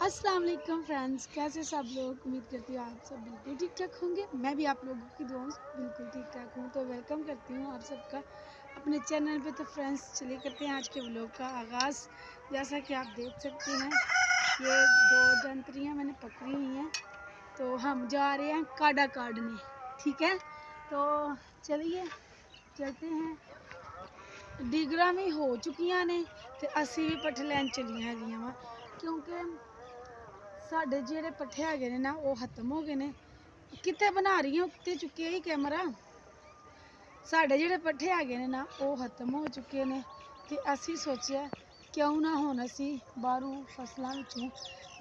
अस्सलाम वालेकुम फ्रेंड्स, कैसे सब लोग। उम्मीद करती हूँ आप सब बिल्कुल ठीक ठाक होंगे। मैं भी आप लोगों की दुआओं से बिल्कुल ठीक ठाक हूँ। तो वेलकम करती हूँ आप सबका अपने चैनल पे। तो फ्रेंड्स चलिए करते हैं आज के व्लॉग का आगाज़। जैसा कि आप देख सकते हैं ये दो जंतरियाँ मैंने पकड़ी हुई हैं, तो हम जा रहे हैं काड़ा काटने। ठीक है, तो चलिए चलते हैं। डिगरा में हो चुकियां ने ते असी भी पट्ठे लैन चलियां हैगियां वा, क्योंकि साढ़े जेह्ड़े पट्ठे हैगे ने ना वो खत्म हो गए ने। कित्थे बना रही हैं उत्ते चुके ही कैमरा। साढ़े जेह्ड़े पट्ठे हैगे ने ना वो खत्म हो चुके ने, ते असी सोचेआ क्यों ना हुण असी बाहरों फसलों विचों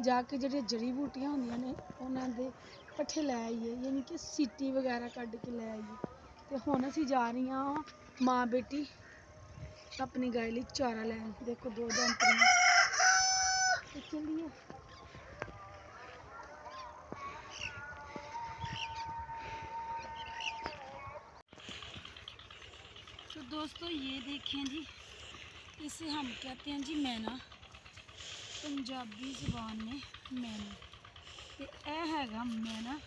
जाके जेह्ड़ियां जड़ी बूटियां होंदियां ने उन्हां दे पट्ठे लै आइए, यानी कि सीटी वगैरह कड्ढ के लै आइए। ते हुण असी जा रही माँ बेटी अपनी गाय लिए चारा लैन। देखो दो जंतरियां। तो चलिए तो दोस्तों ये देखें जी, इसे हम कहते हैं जी मैना, पंजाबी ज़ुबान में मैना। तो यह हैगा मैना,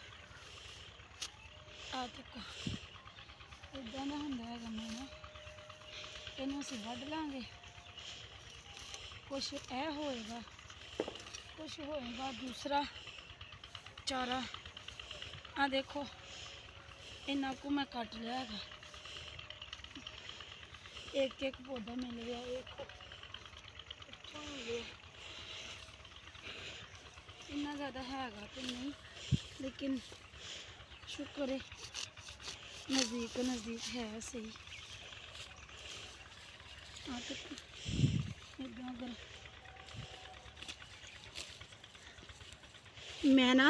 आ तक इदा का होंदा हैगा मैना। इन्हू असीं वढ लांगे, कुछ यह होएगा, कुछ होएगा दूसरा चारा। आ देखो इन्ना को मैं कट लिया है, एक एक पौधा मिल गया, एक इन्ना ज़्यादा हैगा तो नहीं, लेकिन शुक्र है नज़दीक नज़दीक है सही। अगर मैना,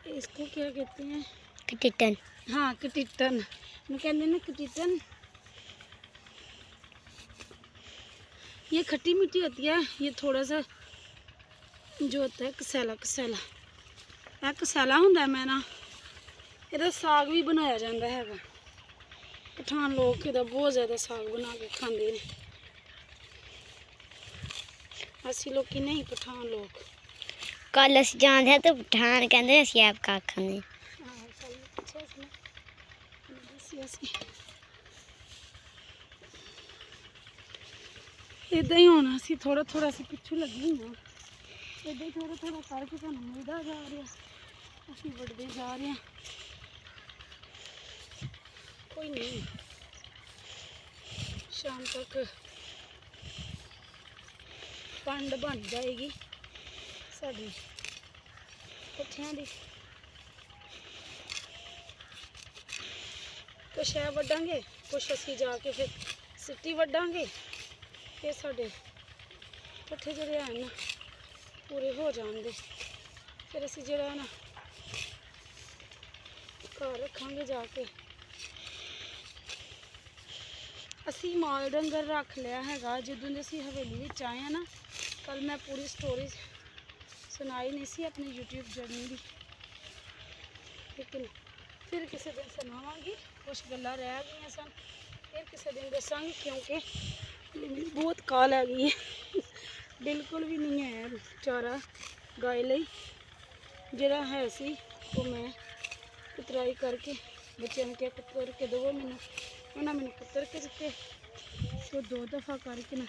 इसको क्या कहते हैं, कटिटन। हाँ कटिटन, मैं कहते ना कटिटन। ये खट्टी मीठी होती है, ये थोड़ा सा जो होता है कसेला कसेला, यह कसेला होंदा है मैना। ਇਹਦਾ ਸਾਗ भी बनाया जाता है। पठान लोग ਇਹਦਾ बहुत ज़्यादा साग बना के खाते हैं। असी लोग नहीं, पठान लोग। कल अस जाते तो पठान कहते असी आप का खाने। इदा ही होना सी, थोड़ा थोड़ा सी पिछू लगी ना, इदा ही थोड़ा थोड़ा करके सानू मिलता जा रहा, असी बढ़ते जा रहे हैं। कोई नहीं, शाम तक पंड बन जाएगी साड़ी पट्ठियां दी। कुछ है वड्डांगे, कुछ असी जाके फिर सिटी वड्डांगे, फिर साढ़े पट्ठे जेह्ड़े हैन ना पूरे हो जाएंगे। फिर असी जेह्ड़ा ना घर रखांगे जाके। असी माल डंगर रख लिया हैगा जदों असी हवेली विच आए हैं ना। कल मैं पूरी स्टोरी सुनाई नहीं सी अपने यूट्यूब जर्नी की, लेकिन फिर किसी दिन सुनावांगी। कुछ गल्लां रह गई सन, फिर किसी दिन दसांगी, क्योंकि बहुत काल है गई है। बिल्कुल भी नहीं है चारा गाय लई। जिहड़ा है सी वो मैं कुतराई करके बच्चों ने क्या कुतर के दो, मैंने कुतर के दिते, तो 2 दफ़ा करके ना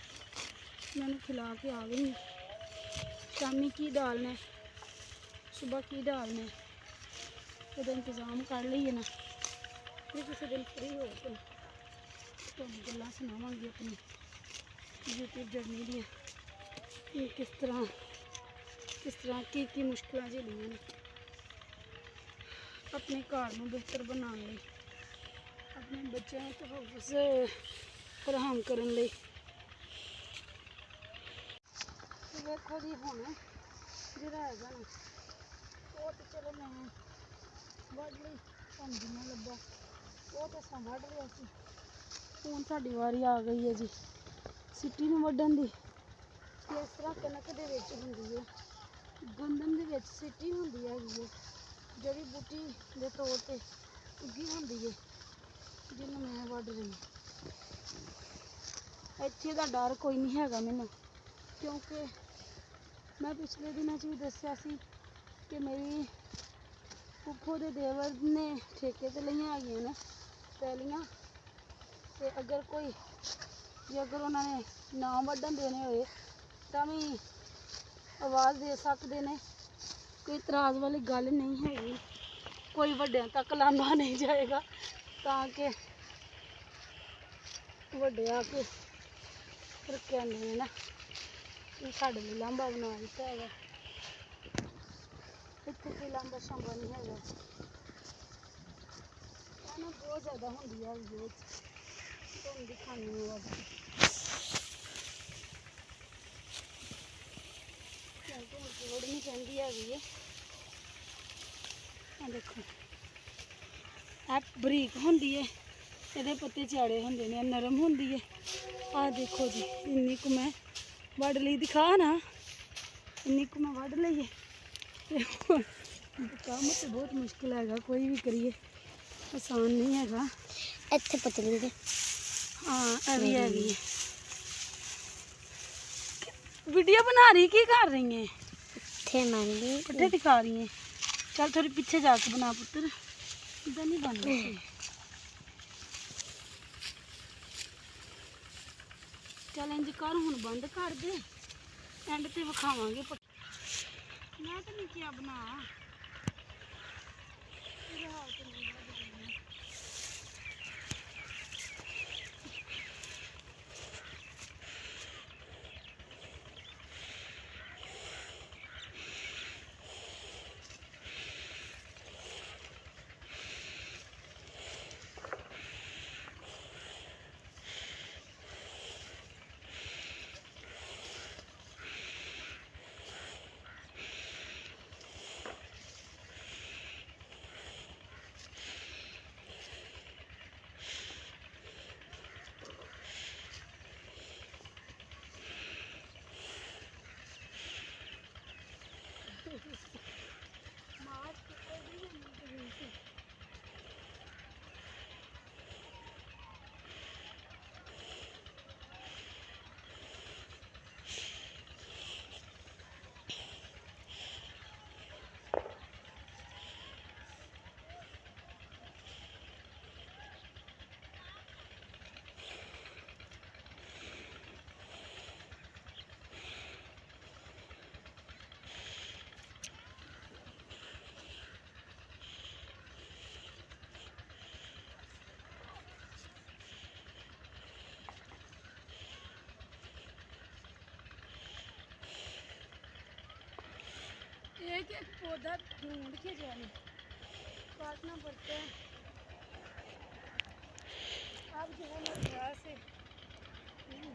मैंने खिला के आ गई। शामी की डालना, सुबह की डालना, तो इंतज़ाम कर लीए ना। फिर किसी दिन फ्री हो तो गल्लां सुनावांगी अपनी यूट्यूब जर्नी दी, किस तरह की मुश्किलां झेलियां ने अपने घर में बेहतर बनाने लई, अपने बच्चों को तहफ़्फ़ुज़ फराहम करने लई। देखो जी हुण जिहड़ा हैगा ना वो तो चलो मैं वढ लई, तुहानूं जिन्ना लब्भा वो तो असां वढ लिया सी। हुण साडी वारी आ गई है जी सिटी नूं वड्ढण दी। इस तरह कनक दे विच हुंदी है, गंदम दे विच सिटी हुंदी है, जड़ी बूटी दे तौर ते उगी हुंदी है, जिन्नूं मैं वढ रही। इत्थे दा डर कोई नहीं हैगा मैनूं, क्योंकि मैं पिछले दिनों भी दस्या सी कि मेरी फुफो दे देवर ने ठेके ते लईआं आईआं ने पैलियां ते अगर कोई जे अगर उन्होंने ना वड्डन देने होए तां भी आवाज़ दे सकते ने। कोई इतराज़ वाली गल नहीं हैगी, कोई वड्डियां तक लांभा नहीं जाएगा ताकि वड्डे आके रखे आंदे ने ना कि साढ़े लिए लांभा बना दिता है। इत्थे कोई लांभा शांभा नहीं हैगा, ना बहुत ज़्यादा होंदी है तुम दिखानी हो ओढ़नी पैंदी हैगी है। देखो ऐ बरीक होंदी है, ਇਹਦੇ पत्ते चाड़े होंदे ने, नरम होंदी है। आ देखो जी इन्नी को मैं वड़ ली, दिखा ना इन्नी को मैं वड़ ली है। काम तो बहुत मुश्किल हैगा, कोई भी करिए आसान नहीं हैगा। ਇੱਥੇ ਪਤਲੀ ਦੇ हाँ ਇਹ भी हैगी है। वीडियो बना रही की कर रही है? ਇੱਥੇ ਮੰਨ ਲਈ पट्टे दिखा रही है। चल थोड़ी पीछे जाके बना पुत्र, इधर नहीं बन रही। चल इंज कर हुण बंद कर दे, एंड ते विखावांगे। मैं तो नहीं क्या बना एक एक पौधा ढूंढ के जाए, काटना पड़ता है। अब जो है ना घास से हम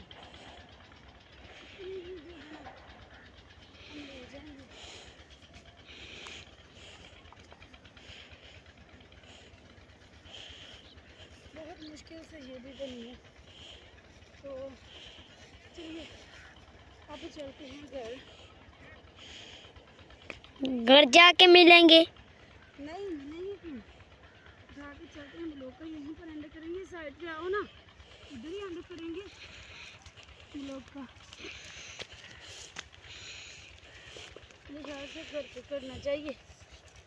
ले जाएंगे। बहुत मुश्किल से ये भी बनी है, तो चलिए अब चलते हैं घर। घर जाके मिलेंगे। नहीं मिलेंगे क्यों, जाके चलते हैं। ब्लॉग का यहीं पर एंड करेंगे, साइड पे आओ ना, इधर ही एंड करेंगे ब्लॉग का। मेरे ख्याल से घर पे करना चाहिए,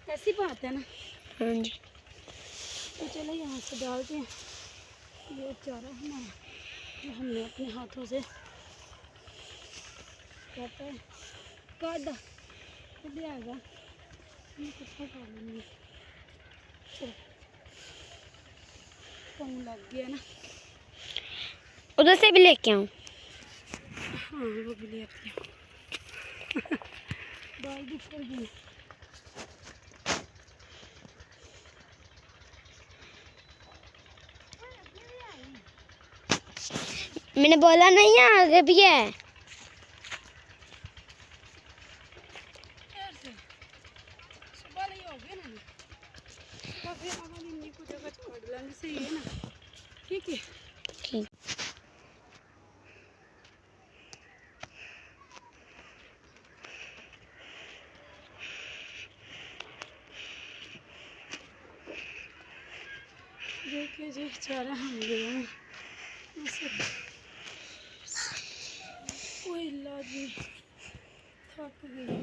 ऐसी बात है ना। हाँ जी। तो चलो यहाँ से डालते हैं ये चारा हमारा जो हमने अपने हाथों से काटा है, काटा आएगा इकट्ठा कर लेंगे। कौन लग गया ना, उधर से भी लेके आऊँ? हाँ वो भी ले आती हूँ। बाल भी फूल गए। मैंने बोला नहीं है, आगे भी है। सुबह नहीं हो गए ना, तो फिर हम इन्हीं को जगह छोड़ लेंगे, सही है ना? ठीक है। ठीक। देखिए जी चारा हम गए कोई इलाज नहीं, थक गई,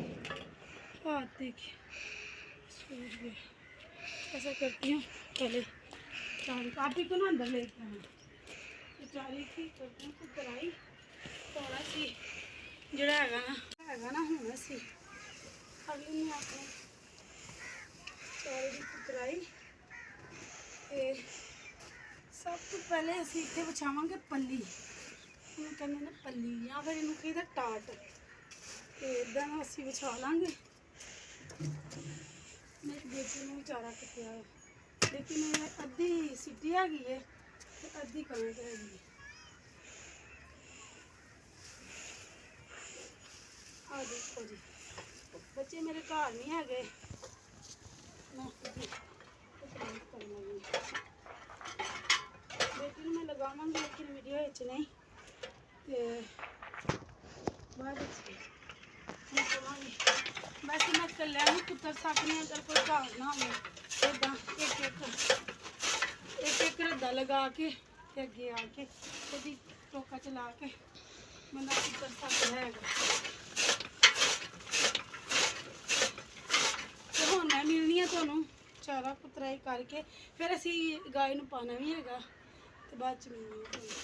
हाथ देखिए सूज गए। ऐसा करती हूँ, पहले चारी आप ही को ना अंदर लेके आना। चारी की करती हूँ कुतराई थोड़ा सी ਜਿਹੜਾ ਹੈਗਾ ਨਾ ਹੁਣ ਅਸੀਂ ਕਰ ਲੈਂਦੇ ਆਪਣੇ ਚਾਰੇ ਦੀ ਕੁਤਰਾਈ। ਤੇ ਸਭ ਤੋਂ ਪਹਿਲੇ ਅਸੀਂ ਇੱਥੇ ਵਿਛਾਵਾਂਗੇ ਪੱਲੀ, ਇਹਨੂੰ ਕਹਿੰਦੇ ਨੇ ਪੱਲੀ ਜਾਂ ਫਿਰ ਇਹਨੂੰ ਕਹਿੰਦੇ ਟਾਟ। ਤੇ ਇਦਾਂ ਨਾਲ ਅਸੀਂ ਵਿਛਾ ਲਾਂਗੇ। ਮੇਰੇ ਬੇਟੇ ਨੂੰ ਚਾਰਾ ਕੱਟਿਆ ਹੈ, ਲੇਕਿਨ ਇਹ ਅੱਧੀ ਸਿੱਟੀ ਹੈਗੀ ਹੈ ਤੇ ਅੱਧੀ ਕਣਕ ਹੈਗੀ ਹੈ। ਆ ਦੇਖੋ ਜੀ, ਬੱਚੇ ਮੇਰੇ ਘਰ ਨਹੀਂ ਹੈਗੇ, ਮੈਂ ਬੇਟੀ ਨੂੰ ਮੈਂ ਲਗਾਵਾਂਗੀ ਲੇਕਿਨ ਵੀਡੀਓ ਵਿੱਚ ਨਹੀਂ। ਤੇ ਬਾਅਦ ਵਿੱਚ ਮੈਂ ਕਹਾਂਗੀ ਵੈਸੇ ਮੈਂ ਇਕੱਲਿਆਂ ਨੂੰ ਕੁੱਤਰ ਸਕਦੀ ਅਗਰ ਕੋਈ ਘਰ ਨਾ ਹੋਵੇ। ਇੱਦਾਂ ਇੱਕ ਰੱਦਾ ਲਗਾ ਕੇ ਤੇ ਅੱਗੇ ਆ ਕੇ ਇਹਦੀ ਟੋਕਾ ਚਲਾ ਕੇ ਬੰਦਾ ਕੁੱਤਰ ਸਕਦਾ ਹੈਗਾ। ਤੇ ਹੁਣ ਮੈਂ ਮਿਲਣੀ ਆ ਤੁਹਾਨੂੰ ਚਾਰਾ ਕੁਤਰਾਈ ਕਰਕੇ, ਫਿਰ ਅਸੀਂ ਗਾय ਨੂੰ ਪਾਣਾ ਵੀ ਹੈਗਾ ਤੇ ਬਾਅਦ ਚ ਮਿਲਣੀ ਆ ਤੁਹਾਨੂੰ।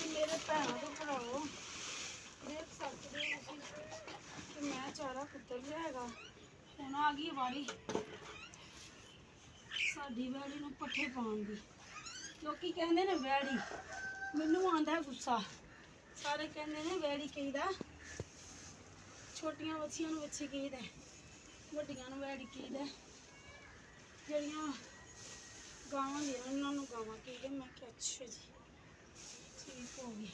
ਮੇਰੇ ਭੈਣਾਂ ਤੋਂ ਭਰਾਓ ਦੇਖ ਸਕਦੇ ਹੋ ਤੁਸੀਂ ਕਿ ਮੈਂ ਚਾਰਾ ਕੁੱਤਰ ਲਿਆ ਹੈਗਾ। ਹੁਣ ਆ ਗਈ ਵਾਰੀ ਸਾਡੀ ਵੈੜੀ ਨੂੰ ਪੱਠੇ ਪਾਉਣ ਦੀ। ਲੋਕੀ ਕਹਿੰਦੇ ਨੇ ਵੈੜੀ, ਮੈਨੂੰ ਆਉਂਦਾ ਗੁੱਸਾ। ਸਾਰੇ ਕਹਿੰਦੇ ਨੇ ਵੈੜੀ ਕਹੀਦਾ, ਛੋਟੀਆਂ ਬੱਚੀਆਂ ਨੂੰ ਬੱਚੀ ਕਹੀਦਾ, ਵੱਡੀਆਂ ਨੂੰ ਵੈੜੀ ਕਹੀਦਾ, ਜਿਹੜੀਆਂ ਗਾਵਾਂ ਦੀਆਂ ਉਹਨਾਂ ਨੂੰ ਗਾਵਾਂ ਕਹੀਦਾ। ਮੈਂ ਕਿਹਾ ਅੱਛਾ ਜੀ ਠੀਕ ਹੋ ਗਈ।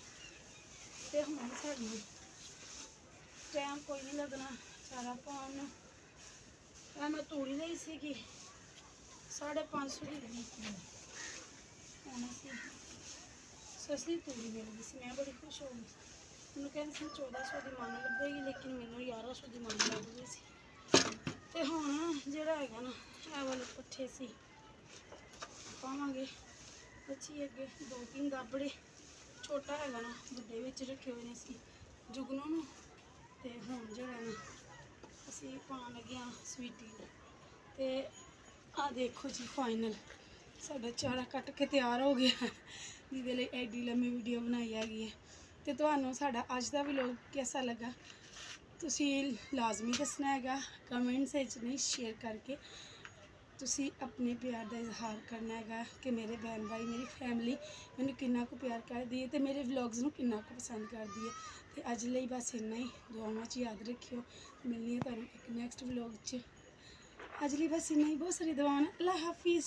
ਤੇ ਹੁਣ ਸਾਨੂੰ ਟਾਈਮ ਕੋਈ ਨਹੀਂ ਲੱਗਣਾ ਚਾਰਾ ਪਾਉਣ ਨੂੰ। ਇਹ ਮੈਂ ਤੂੜੀ ਲਈ ਸੀਗੀ 550 ਦੀ ਲਈ ਸੀ। ਹੁਣ ਅਸੀਂ ਸਸਤੀ ਤੂੜੀ ਮਿਲ ਗਈ ਸੀ, ਮੈਂ ਬੜੀ ਖੁਸ਼ ਹੋ ਗਈ। ਮੈਨੂੰ ਕਹਿੰਦੇ ਸੀ 1400 ਦੀ ਮੰਨ ਲੱਗੇਗੀ, ਲੇਕਿਨ ਮੈਨੂੰ 1100 ਦੀ ਮੰਨ ਲੱਗ ਗਈ ਸੀ। ਤੇ ਹੁਣ ਜਿਹੜਾ ਹੈਗਾ ਨਾ ਇਹ ਵਾਲੇ ਪੱਠੇ ਸੀ ਪਾਵਾਂਗੇ। ਬੱਚੀ ਅੱਗੇ 2-3 ਗਾਬੜੇ ਛੋਟਾ ਹੈਗਾ ਨਾ ਵੱਡੇ ਵਿੱਚ ਰੱਖੇ ਹੋਏ ਨੇ ਅਸੀਂ ਜੁਗਨੂ ਨੂੰ। ਤੇ ਹੁਣ ਜਿਹੜਾ ਨਾ ਅਸੀਂ ਪਾਉਣ ਲੱਗੇ ਹਾਂ ਸਵੀਟੀ ਨੂੰ। ਤੇ ਆਹ ਦੇਖੋ ਜੀ ਫਾਈਨਲ ਸਾਡਾ ਚਾਰਾ ਕੱਟ ਕੇ ਤਿਆਰ ਹੋ ਗਿਆ, ਜਿਹਦੇ ਲਈ ਐਡੀ ਲੰਮੀ ਵੀਡੀਓ ਬਣਾਈ ਹੈਗੀ ਹੈ। ਤੇ ਤੁਹਾਨੂੰ ਸਾਡਾ ਅੱਜ ਦਾ ਵਲੋਗ ਕਿਹਦਾ ਲੱਗਾ ਤੁਸੀਂ ਲਾਜ਼ਮੀ ਦੱਸਣਾ ਹੈਗਾ ਕਮੈਂਟਸ ਵਿੱਚ, ਨਹੀਂ ਸ਼ੇਅਰ ਕਰਕੇ ਤੁਸੀਂ ਆਪਣੇ ਪਿਆਰ ਦਾ ਇਜ਼ਹਾਰ ਕਰਨਾ ਹੈਗਾ ਕਿ ਮੇਰੇ ਭੈਣ ਭਾਈ ਮੇਰੀ ਫੈਮਿਲੀ ਮੈਨੂੰ ਕਿੰਨਾ ਕੁ ਪਿਆਰ ਕਰਦੀ ਹੈ ਤੇ ਮੇਰੇ ਵਲੋਗਸ ਨੂੰ ਕਿੰਨਾ ਕੁ ਪਸੰਦ ਕਰਦੀ ਹੈ। ਤੇ ਅੱਜ ਲਈ ਬਸ ਇੰਨਾ ਹੀ, ਦੁਆਵਾਂ 'ਚ ਯਾਦ ਰੱਖਿਓ। ਮਿਲਣੀ ਹੈ ਤੁਹਾਨੂੰ ਇੱਕ ਨੈਕਸਟ ਵਲੋਗ 'ਚ। ਅੱਜ ਲਈ ਬਸ ਇੰਨਾ ਹੀ, ਬਹੁਤ ਸਾਰੀ ਦੁਆਵਾਂ। ਅੱਲਾ ਹਾਫਿਜ਼।